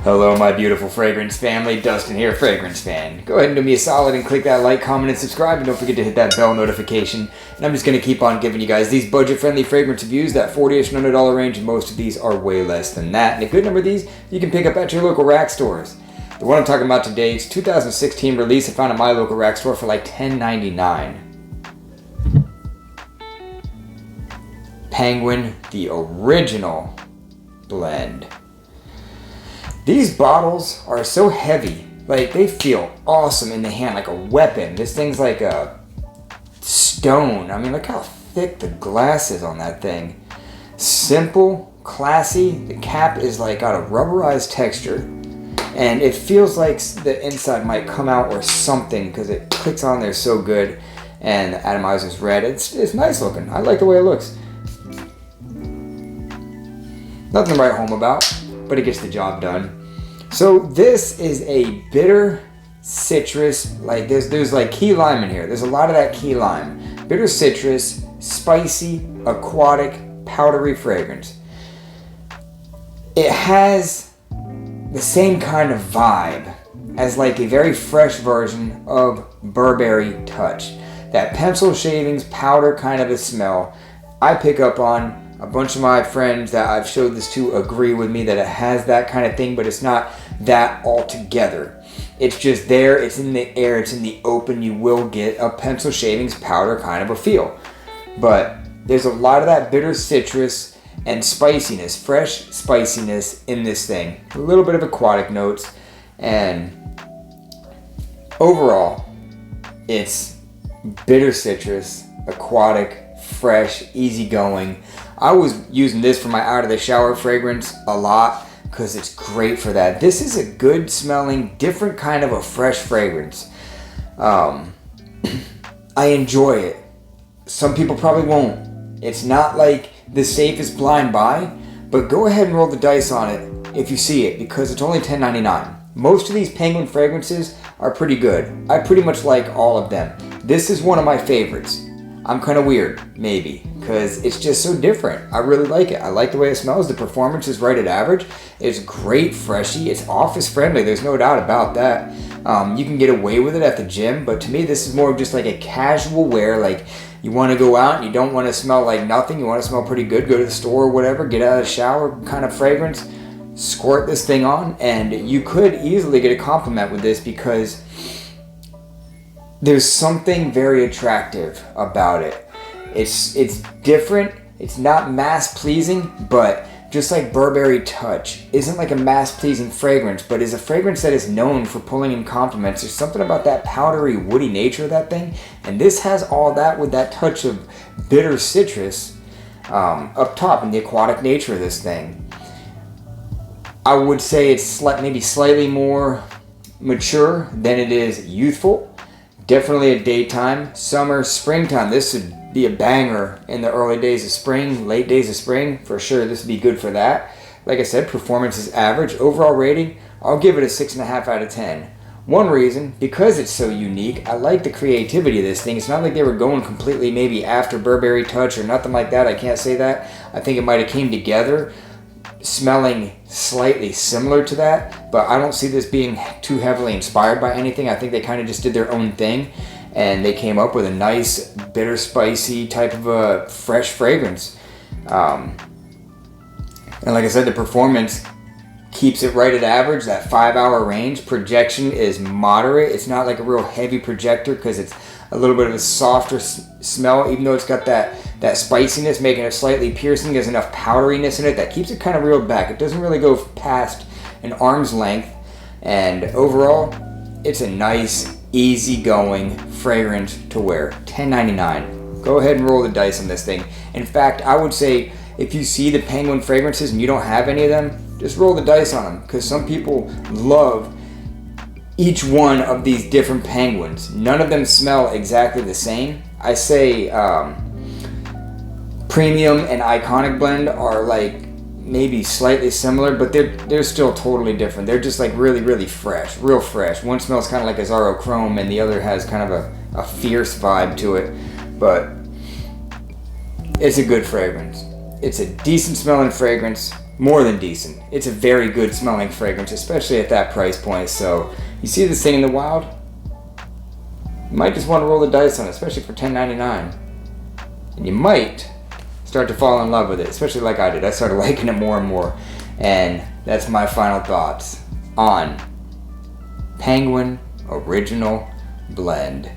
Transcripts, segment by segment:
Hello my beautiful fragrance family, Dustin here, Fragrance Fan. Go ahead and do me a solid and click that like, comment, and subscribe, and don't forget to hit that bell notification. And I'm just going to keep on giving you guys these budget-friendly fragrance reviews, that $40-ish and $100 range, and most of these are way less than that. And a good number of these you can pick up at your local rack stores. The one I'm talking about today is 2016 release I found at my local rack store for like $10.99. Penguin, the original blend. These bottles are so heavy, like they feel awesome in the hand, like a weapon. This thing's like a stone. I mean, look how thick the glass is on that thing. Simple, classy. The cap is like got a rubberized texture, and it feels like the inside might come out or something because it clicks on there so good. And the atomizer's red. It's nice looking. I like the way it looks. Nothing to write home about, but it gets the job done. So this is a bitter citrus, like there's like key lime in here. There's a lot of that key lime. Bitter citrus, spicy, aquatic, powdery fragrance. It has the same kind of vibe as like a very fresh version of Burberry Touch. That pencil shavings, powder kind of a smell I pick up on. A bunch of my friends that I've showed this to agree with me that it has that kind of thing, but it's not that altogether. It's just there, it's in the air, it's in the open. You will get a pencil shavings powder kind of a feel. But there's a lot of that bitter citrus and spiciness, fresh spiciness in this thing. A little bit of aquatic notes, and overall, it's bitter citrus, aquatic, fresh, easygoing. I was using this for my out of the shower fragrance a lot because it's great for that. This is a good smelling, different kind of a fresh fragrance. I enjoy it. Some people probably won't. It's not like the safest blind buy, but go ahead and roll the dice on it if you see it because it's only $10.99. Most of these Penguin fragrances are pretty good. I pretty much like all of them. This is one of my favorites. I'm kind of weird, maybe, because it's just so different. I really like it. I like the way it smells. The performance is right at average. It's great, freshy. It's office friendly. There's no doubt about that. You can get away with it at the gym, but to me, this is more of just like a casual wear. Like you want to go out and you don't want to smell like nothing. You want to smell pretty good. Go to the store or whatever. Get out of the shower kind of fragrance. Squirt this thing on, and you could easily get a compliment with this because there's something very attractive about it. It's different. It's not mass pleasing, but just like Burberry Touch isn't like a mass pleasing fragrance, but is a fragrance that is known for pulling in compliments. There's something about that powdery, woody nature of that thing, and this has all that with that touch of bitter citrus up top and the aquatic nature of this thing. I would say it's maybe slightly more mature than it is youthful. Definitely a daytime, summer, springtime. This would be a banger in the early days of spring, late days of spring. For sure, this would be good for that. Like I said, performance is average. Overall rating, I'll give it a 6.5 out of 10. One reason, because it's so unique, I like the creativity of this thing. It's not like they were going completely maybe after Burberry Touch or nothing like that. I can't say that. I think it might have came together smelling slightly similar to that, but I don't see this being too heavily inspired by anything. I think they kind of just did their own thing and they came up with a nice bitter spicy type of a fresh fragrance, and like I said, the performance keeps it right at average. That 5-hour range projection is moderate. It's not like a real heavy projector because it's a little bit of a softer smell, even though it's got that spiciness, making it slightly piercing. There's enough powderiness in it that keeps it kind of reeled back. It doesn't really go past an arm's length, and overall, it's a nice, easygoing fragrance to wear. $10.99. Go ahead and roll the dice on this thing. In fact, I would say if you see the Penguin fragrances and you don't have any of them, just roll the dice on them because some people love each one of these different Penguins. None of them smell exactly the same. I say premium and iconic blend are like maybe slightly similar, but they're still totally different. They're just like really, really fresh, real fresh. One smells kind of like a Zaro Chrome and the other has kind of a fierce vibe to it, but it's a good fragrance. It's a decent smelling fragrance. more than decent. It's a very good smelling fragrance, especially at that price point. So you see this thing in the wild, you might just want to roll the dice on it, especially for $10.99. And you might start to fall in love with it, especially like I did. I started liking it more and more. And that's my final thoughts on Penguin Original Blend.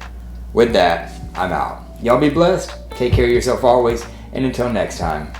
With that, I'm out. Y'all be blessed. Take care of yourself always. And until next time.